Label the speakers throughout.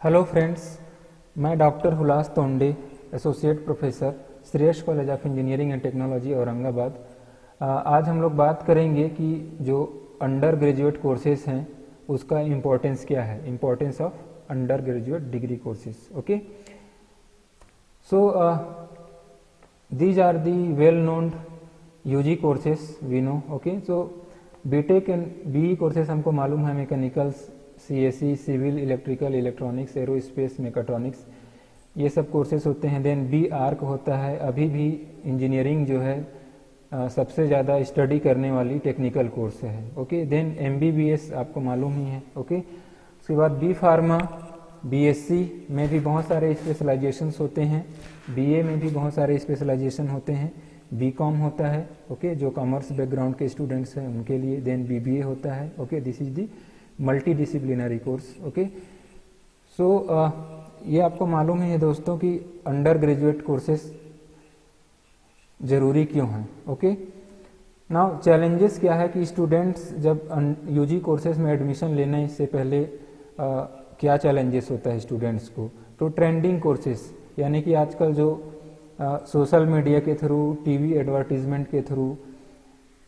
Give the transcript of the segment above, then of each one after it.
Speaker 1: Hello friends, मैं doctor Hulas Tonde, associate professor, Shreyas college of engineering and technology Aurangabad. आज हम लोग बात करेंगे कि जो अंडर ग्रेजुएट कोर्सेज हैं उसका इम्पोर्टेंस क्या है, importance of under graduate degree courses. Okay, so these are the well known UG courses we know। okay, so B Tech and BE courses हमको मालूम है, mechanicals, CSE, civil, electrical, electronics, aerospace, mechatronics, ये सब courses होते हैं। Then B arc होता है। अभी भी इंजीनियरिंग जो है सबसे ज़्यादा स्टडी करने वाली टेक्निकल कोर्स है। ओके, देन एमबीबीएस आपको मालूम ही है। ओके, उसके बाद बी फार्मा, बीएससी में भी बहुत सारे स्पेशलाइजेशंस होते हैं, बीए में भी बहुत सारे स्पेशलाइजेशन होते हैं, बीकॉम होता है। ओके, जो कॉमर्स बैकग्राउंड के स्टूडेंट्स हैं उनके लिए। देन बीबीए होता है। Okay, this is the multidisciplinary course. Okay, so ये आपको मालूम ही है दोस्तों कि अंडर ग्रेजुएट कोर्सेस ज़रूरी क्यों हैं। ओके, नाउ चैलेंजेस क्या है कि स्टूडेंट्स जब यूजी कोर्सेज में एडमिशन लेने से पहले क्या चैलेंजेस होता है स्टूडेंट्स को। तो ट्रेंडिंग कोर्सेज, यानी कि आजकल जो सोशल मीडिया के थ्रू, टीवी एडवर्टीजमेंट के थ्रू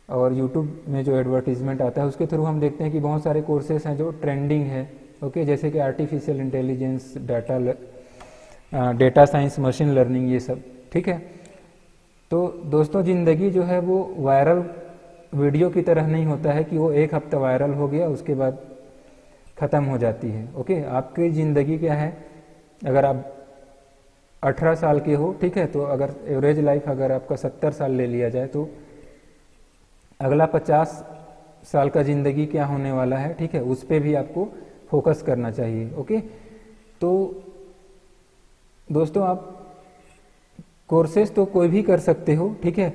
Speaker 1: और यूट्यूब में जो एडवर्टीजमेंट आता है उसके थ्रू हम देखते हैं कि बहुत सारे कोर्सेज हैं जो ट्रेंडिंग है। ओके, जैसे कि artificial intelligence, data science, machine learning, ये सब। ठीक है, तो दोस्तों ज़िंदगी जो है वो वायरल वीडियो की तरह नहीं होता है कि वो एक हफ्ता वायरल हो गया उसके बाद ख़त्म हो जाती है। ओके, आपकी ज़िंदगी क्या है, अगर आप 18 साल के हो, ठीक है, तो अगर एवरेज लाइफ अगर आपका 70 साल ले लिया जाए तो अगला 50 साल का ज़िंदगी क्या होने वाला है, ठीक है, उस पर भी आपको फोकस करना चाहिए। ओके, तो दोस्तों आप कोर्सेज तो कोई भी कर सकते हो, ठीक है,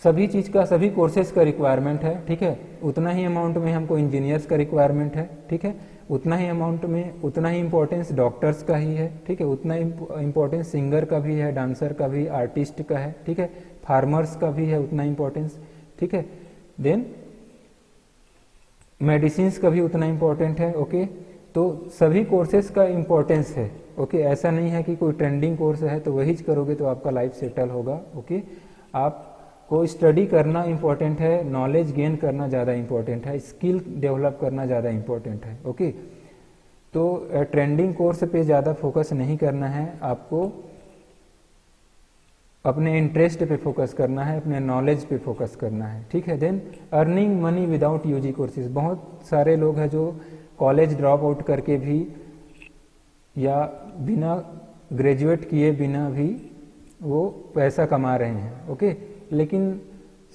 Speaker 1: सभी चीज़ का, सभी कोर्सेज का रिक्वायरमेंट है। ठीक है, उतना ही अमाउंट में हमको इंजीनियर्स का रिक्वायरमेंट है। ठीक है, उतना ही अमाउंट में उतना ही इम्पोर्टेंस डॉक्टर्स का ही है। ठीक है, उतना इम्पोर्टेंस सिंगर का भी है, डांसर का भी, आर्टिस्ट का है। ठीक है, फार्मर्स का भी है उतना इम्पोर्टेंस। ठीक है, देन मेडिसिन्स का भी उतना इम्पोर्टेंट है। ओके, तो सभी कोर्सेज का इम्पोर्टेंस है। ओके, ऐसा नहीं है कि कोई ट्रेंडिंग कोर्स है तो वही करोगे तो आपका लाइफ सेटल होगा। ओके, आपको स्टडी करना इम्पोर्टेंट है, नॉलेज गेन करना ज़्यादा इम्पोर्टेंट है, स्किल डेवलप करना ज़्यादा इम्पोर्टेंट है। ओके, तो ट्रेंडिंग कोर्स पे ज़्यादा फोकस नहीं करना है, आपको अपने इंटरेस्ट पे फोकस करना है, अपने नॉलेज पे फोकस करना है। ठीक है, then earning money without UG courses. बहुत सारे लोग हैं जो कॉलेज ड्रॉप आउट करके भी या बिना ग्रेजुएट किए बिना भी वो पैसा कमा रहे हैं। ओके, लेकिन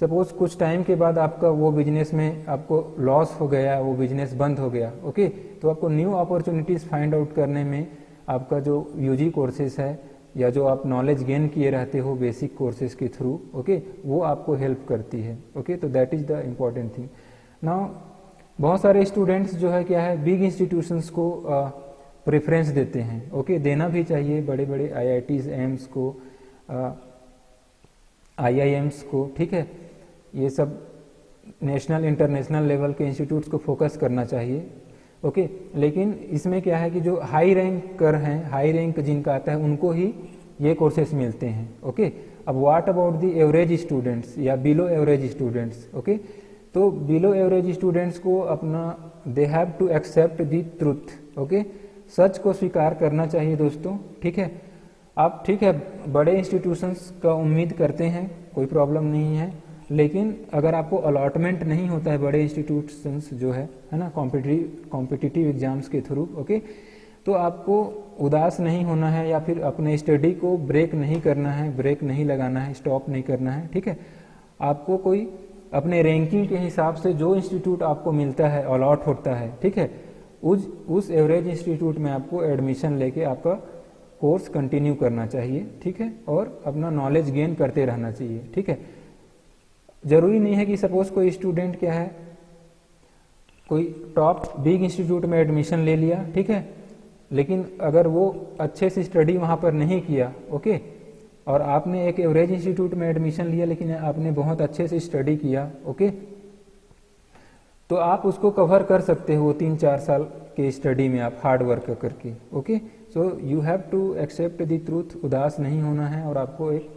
Speaker 1: सपोज कुछ टाइम के बाद आपका वो बिजनेस में आपको लॉस हो गया, वो बिजनेस बंद हो गया। ओके, तो आपको न्यू अपॉर्चुनिटीज़ फाइंड आउट करने में आपका जो यूजी कोर्सेज है या जो आप नॉलेज गेन किए रहते हो बेसिक कोर्सेज के थ्रू, ओके, वो आपको हेल्प करती है। ओके, तो that is the important thing. Now बहुत सारे स्टूडेंट्स जो है क्या है, बिग इंस्टीट्यूशंस को प्रेफरेंस देते हैं। ओके, देना भी चाहिए, बड़े बड़े आईआईटीज, एम्स को, आईआईएम्स को। ठीक है, ये सब नेशनल इंटरनेशनल लेवल के इंस्टीट्यूट्स को फोकस करना चाहिए। ओके, लेकिन इसमें क्या है कि जो हाई रैंकर हैं, हाई रैंक जिनका आता है उनको ही ये कोर्सेस मिलते हैं। ओके, अब what about the average students या बिलो एवरेज स्टूडेंट्स। ओके, तो बिलो एवरेज स्टूडेंट्स को अपना they have to accept the truth. Okay, सच को स्वीकार करना चाहिए दोस्तों। ठीक है, आप ठीक है बड़े इंस्टीट्यूशंस का उम्मीद करते हैं, कोई प्रॉब्लम नहीं है, लेकिन अगर आपको अलॉटमेंट नहीं होता है बड़े इंस्टीट्यूशंस जो है ना, कॉम्पिटिटिव एग्जाम्स के थ्रू, ओके, तो आपको उदास नहीं होना है या फिर अपने स्टडी को ब्रेक नहीं करना है, ब्रेक नहीं लगाना है, स्टॉप नहीं करना है। ठीक है, आपको कोई अपने रैंकिंग के हिसाब से जो इंस्टीट्यूट आपको मिलता है, अलॉट होता है, ठीक है, उस एवरेज इंस्टीट्यूट में आपको एडमिशन लेके आपका कोर्स कंटिन्यू करना चाहिए। ठीक है, और अपना नॉलेज गेन करते रहना चाहिए। ठीक है, जरूरी नहीं है कि सपोज कोई स्टूडेंट क्या है, कोई टॉप बिग इंस्टीट्यूट में एडमिशन ले लिया, ठीक है, लेकिन अगर वो अच्छे से स्टडी वहाँ पर नहीं किया, ओके, और आपने एक एवरेज इंस्टीट्यूट में एडमिशन लिया लेकिन आपने बहुत अच्छे से स्टडी किया, ओके, तो आप उसको कवर कर सकते हो 3-4 साल के स्टडी में आप हार्ड वर्क करके। Okay, so you have to accept the truth, उदास नहीं होना है, और आपको एक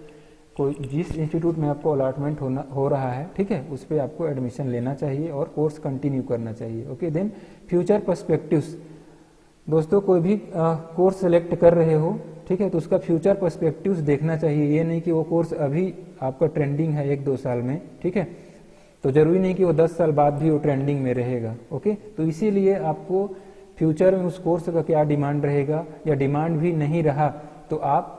Speaker 1: कोई जिस इंस्टीट्यूट में आपको अलॉटमेंट हो रहा है, ठीक है, उस पर आपको एडमिशन लेना चाहिए और कोर्स कंटिन्यू करना चाहिए। Okay, then future perspectives. दोस्तों कोई भी कोर्स सेलेक्ट कर रहे हो, ठीक है, तो उसका फ्यूचर पर्सपेक्टिव्स देखना चाहिए। ये नहीं कि वो कोर्स अभी आपका ट्रेंडिंग है 1-2 साल में, ठीक है, तो जरूरी नहीं कि वो 10 साल बाद भी वो ट्रेंडिंग में रहेगा। ओके, तो इसीलिए आपको फ्यूचर में उस कोर्स का क्या डिमांड रहेगा, या डिमांड भी नहीं रहा तो आप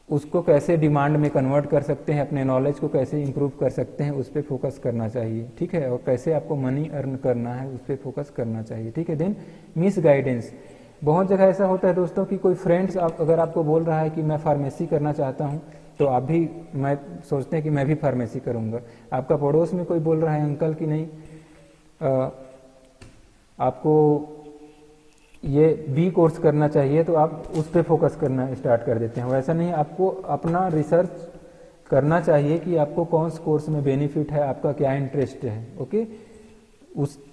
Speaker 1: उसको कैसे डिमांड में कन्वर्ट कर सकते हैं, अपने नॉलेज को कैसे इंप्रूव कर सकते हैं, उस पर फोकस करना चाहिए, ठीक है, और कैसे आपको मनी अर्न करना है उस पर फोकस करना चाहिए, ठीक है। Then miss guidance. बहुत जगह ऐसा होता है दोस्तों कि कोई फ्रेंड्स अगर आपको बोल रहा है कि मैं फार्मेसी करना चाहता हूँ, तो आप भी मैं सोचते हैं कि मैं भी फार्मेसी करूँगा। आपका पड़ोस में कोई बोल रहा है अंकल कि नहीं आपको ये बी कोर्स करना चाहिए, तो आप उस पर फोकस करना स्टार्ट कर देते हैं। वैसा नहीं, आपको अपना रिसर्च करना चाहिए कि आपको कौन से कोर्स में बेनिफिट है, आपका क्या इंटरेस्ट है। ओके,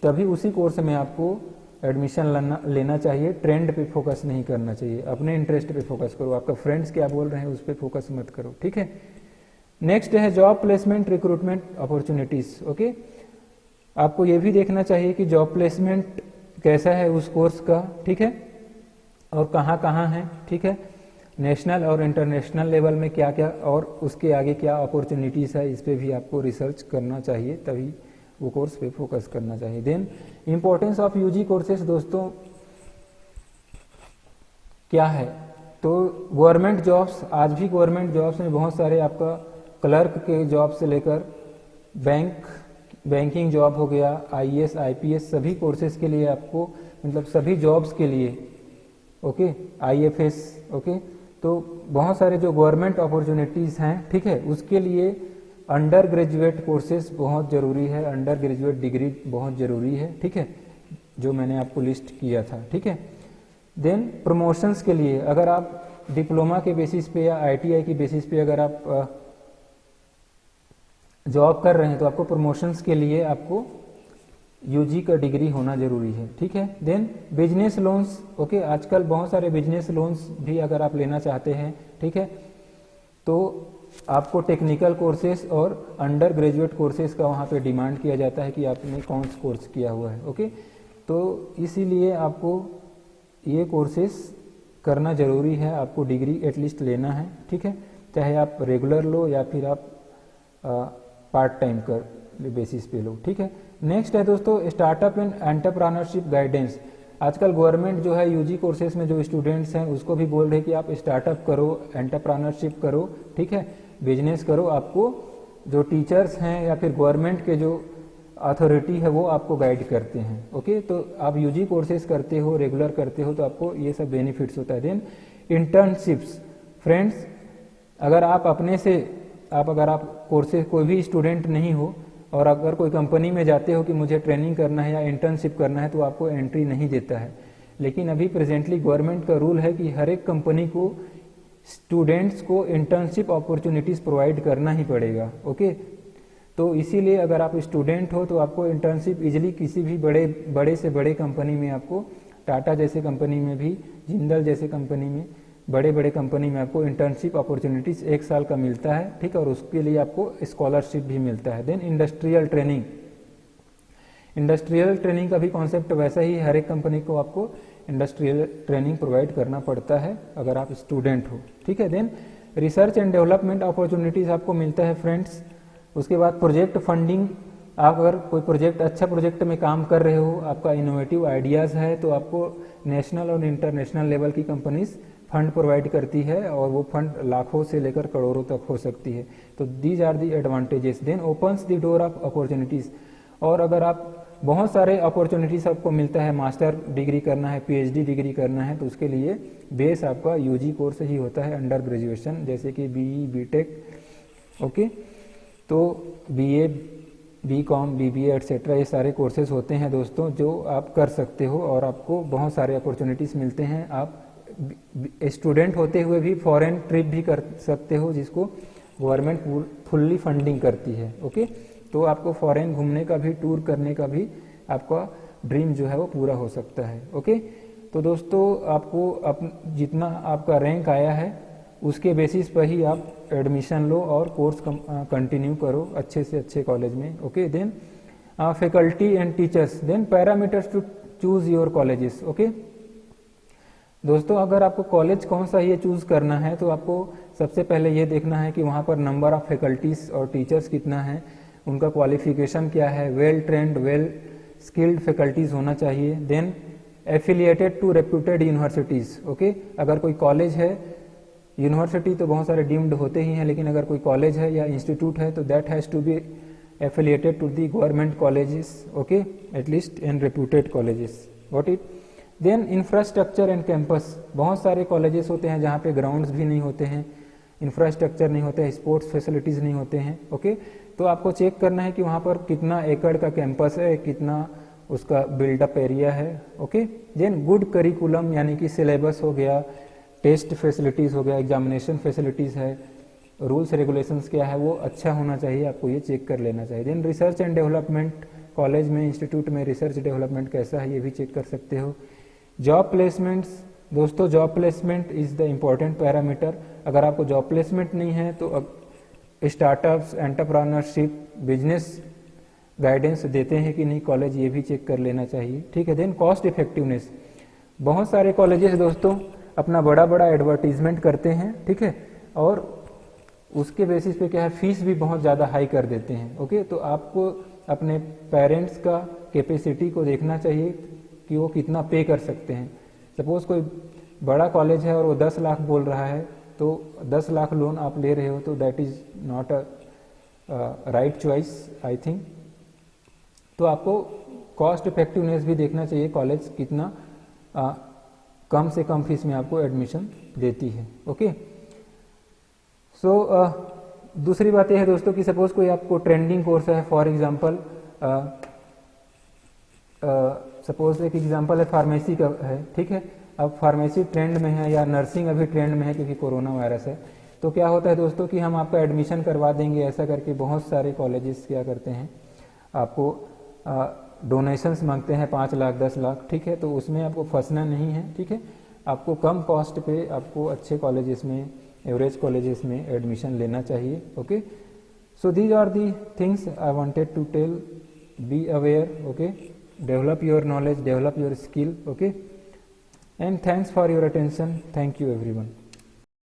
Speaker 1: तभी उसी कोर्स में आपको एडमिशन लेना चाहिए। ट्रेंड पे फोकस नहीं करना चाहिए, अपने इंटरेस्ट पे फोकस करो। आपका फ्रेंड्स क्या बोल रहे हैं उस पर फोकस मत करो, ठीक है। नेक्स्ट है job placement recruitment opportunities. Okay, आपको ये भी देखना चाहिए कि जॉब प्लेसमेंट कैसा है उस कोर्स का, ठीक है, और कहाँ कहाँ है, ठीक है, नेशनल और इंटरनेशनल लेवल में क्या क्या, और उसके आगे क्या अपॉर्चुनिटीज़ है, इस पे भी आपको रिसर्च करना चाहिए, तभी वो कोर्स पे फोकस करना चाहिए। Then importance of UG courses. दोस्तों क्या है, तो गवर्नमेंट जॉब्स, आज भी गवर्नमेंट जॉब्स में बहुत सारे आपका क्लर्क के जॉब से लेकर बैंकिंग जॉब हो गया, आईएएस आईपीएस, सभी कोर्सेज के लिए आपको, मतलब सभी जॉब्स के लिए, ओके, आईएफएस, ओके, तो बहुत सारे जो गवर्नमेंट अपॉर्चुनिटीज़ हैं, ठीक है, उसके लिए अंडर ग्रेजुएट कोर्सेज बहुत ज़रूरी है, अंडर ग्रेजुएट डिग्री बहुत ज़रूरी है, ठीक है, जो मैंने आपको लिस्ट किया था, ठीक है। देन प्रमोशंस के लिए, अगर आप डिप्लोमा के बेसिस पे या आईटीआई की बेसिस पे अगर आप जॉब कर रहे हैं, तो आपको प्रमोशंस के लिए आपको यूजी का डिग्री होना जरूरी है, ठीक है। Then business loans. ओके, आजकल बहुत सारे बिजनेस लोन्स भी अगर आप लेना चाहते हैं, ठीक है, तो आपको टेक्निकल कोर्सेज और अंडर ग्रेजुएट कोर्सेज का वहाँ पे डिमांड किया जाता है कि आपने कौन सा कोर्स किया हुआ है। ओके, तो इसीलिए आपको ये कोर्सेज करना ज़रूरी है, आपको डिग्री एटलीस्ट लेना है, ठीक है, चाहे आप रेगुलर लो या फिर आप पार्ट टाइम कर बेसिस पे लो, ठीक है। नेक्स्ट है दोस्तों स्टार्टअप एंड एंटरप्रेन्योरशिप गाइडेंस। आजकल गवर्नमेंट जो है यूजी कोर्सेज में जो स्टूडेंट्स हैं उसको भी बोल रहे हैं कि आप स्टार्टअप करो, एंटरप्रेन्योरशिप करो, ठीक है, बिजनेस करो। आपको जो टीचर्स हैं या फिर गवर्नमेंट के जो अथॉरिटी है वो आपको गाइड करते हैं। ओके, तो आप यूजी कोर्सेज करते हो, रेगुलर करते हो, तो आपको ये सब बेनिफिट्स होता है। Then internships. फ्रेंड्स, अगर आप अपने से अगर आप कोर्सेज, कोई भी स्टूडेंट नहीं हो और अगर कोई कंपनी में जाते हो कि मुझे ट्रेनिंग करना है या इंटर्नशिप करना है, तो आपको एंट्री नहीं देता है। लेकिन अभी प्रेजेंटली गवर्नमेंट का रूल है कि हर एक कंपनी को स्टूडेंट्स को इंटर्नशिप अपॉर्चुनिटीज़ प्रोवाइड करना ही पड़ेगा। ओके, तो इसीलिए अगर आप स्टूडेंट हो तो आपको इंटर्नशिप इजीली किसी भी बड़े से बड़े कंपनी में, आपको टाटा जैसे कंपनी में भी, जिंदल जैसे कंपनी में, बड़े कंपनी में आपको इंटर्नशिप अपॉर्चुनिटीज़ 1 साल का मिलता है, ठीक है, और उसके लिए आपको स्कॉलरशिप भी मिलता है। Then industrial training. Industrial training का भी कॉन्सेप्ट वैसा ही, हर एक कंपनी को आपको इंडस्ट्रियल ट्रेनिंग प्रोवाइड करना पड़ता है अगर आप स्टूडेंट हो, ठीक है। Then research and development opportunities आपको मिलता है फ्रेंड्स। उसके बाद प्रोजेक्ट फंडिंग। आप अगर कोई प्रोजेक्ट, अच्छा प्रोजेक्ट में काम कर रहे हो, आपका इनोवेटिव आइडियाज़ है, तो आपको नेशनल और इंटरनेशनल लेवल की कंपनीज फंड प्रोवाइड करती है, और वो फंड लाखों से लेकर करोड़ों तक हो सकती है। तो these are the advantages. Then opens the door of opportunities. और अगर आप बहुत सारे अपॉर्चुनिटीज़ आपको मिलता है, मास्टर डिग्री करना है, पीएचडी डिग्री करना है, तो उसके लिए बेस आपका यूजी कोर्स ही होता है, अंडर ग्रेजुएशन, जैसे कि बीई, बीटेक, ओके, तो बीए, बीकॉम, बीबीए एटसेट्रा, ये सारे कोर्सेज होते हैं दोस्तों जो आप कर सकते हो, और आपको बहुत सारे अपॉर्चुनिटीज़ मिलते हैं। आप स्टूडेंट होते हुए भी फॉरेन ट्रिप भी कर सकते हो, जिसको गवर्नमेंट फुल्ली फंडिंग करती है। ओके, तो आपको फॉरेन घूमने का भी, टूर करने का भी आपका ड्रीम जो है वो पूरा हो सकता है। ओके, तो दोस्तों आपको जितना आपका रैंक आया है उसके बेसिस पर ही आप एडमिशन लो और कोर्स कंटिन्यू करो अच्छे से अच्छे कॉलेज में। Okay, then faculty and teachers, then parameters to choose your colleges. Okay दोस्तों, अगर आपको कॉलेज कौन सा ये चूज करना है तो आपको सबसे पहले ये देखना है कि वहाँ पर नंबर ऑफ फैकल्टीज और टीचर्स कितना है, उनका क्वालिफिकेशन क्या है, well trained well skilled faculties होना चाहिए। Then affiliated to reputed universities. Okay, अगर कोई कॉलेज है, यूनिवर्सिटी तो बहुत सारे डीम्ड होते ही हैं, लेकिन अगर कोई कॉलेज है या इंस्टीट्यूट है तो that has to be affiliated to the government colleges. Okay, at least in reputed colleges. What it then infrastructure and campus, बहुत सारे कॉलेजेस होते हैं जहाँ पे ग्राउंड्स भी नहीं होते हैं, इंफ्रास्ट्रक्चर नहीं होता है, स्पोर्ट्स फैसिलिटीज़ नहीं होते हैं। ओके, तो आपको चेक करना है कि वहाँ पर कितना एकड़ का कैंपस है, कितना उसका बिल्डअप एरिया है। ओके, देन गुड करिकुलम यानी कि सिलेबस हो गया, टेस्ट फैसिलिटीज़ हो गया, एग्जामिनेशन फैसिलिटीज़ है, रूल्स रेगुलेशंस क्या है वो अच्छा होना चाहिए, आपको ये चेक कर लेना चाहिए। Then research and development, college में इंस्टीट्यूट में रिसर्च डेवलपमेंट कैसा है ये भी चेक कर सकते हो। जॉब प्लेसमेंट्स, दोस्तों job placement is the important parameter. अगर आपको जॉब प्लेसमेंट नहीं है तो स्टार्टअप्स, एंटरप्रेन्योरशिप, बिजनेस गाइडेंस देते हैं कि नहीं कॉलेज, ये भी चेक कर लेना चाहिए। ठीक है, देन कॉस्ट इफेक्टिवनेस, बहुत सारे कॉलेजेस दोस्तों अपना बड़ा बड़ा एडवर्टीजमेंट करते हैं, ठीक है, और उसके बेसिस पे क्या है फीस भी बहुत ज़्यादा हाई कर देते हैं। ओके, तो आपको अपने पेरेंट्स का कैपेसिटी को देखना चाहिए कि वो कितना पे कर सकते हैं। सपोज कोई बड़ा कॉलेज है और वो 10 लाख बोल रहा है, तो 10 लाख लोन आप ले रहे हो तो that is not a right choice I think. तो आपको कॉस्ट इफेक्टिवनेस भी देखना चाहिए, कॉलेज कितना कम से कम फीस में आपको एडमिशन देती है। ओके, सो दूसरी बात यह है दोस्तों कि सपोज कोई आपको ट्रेंडिंग कोर्स है, फॉर एग्जांपल सपोज एक एग्जांपल है फार्मेसी का है, ठीक है, अब फार्मेसी ट्रेंड में है या नर्सिंग अभी ट्रेंड में है क्योंकि कोरोना वायरस है, तो क्या होता है दोस्तों कि हम आपका एडमिशन करवा देंगे, ऐसा करके बहुत सारे कॉलेजेस क्या करते हैं आपको डोनेशंस मांगते हैं 5 लाख 10 लाख, ठीक है, तो उसमें आपको फंसना नहीं है। ठीक है, आपको कम कॉस्ट पे आपको अच्छे कॉलेजेस में, एवरेज कॉलेजेस में एडमिशन लेना चाहिए। Okay, so these are the things I wanted to tell, be aware, okay, develop your knowledge, develop your skill. Okay, and thanks for your attention, thank you everyone.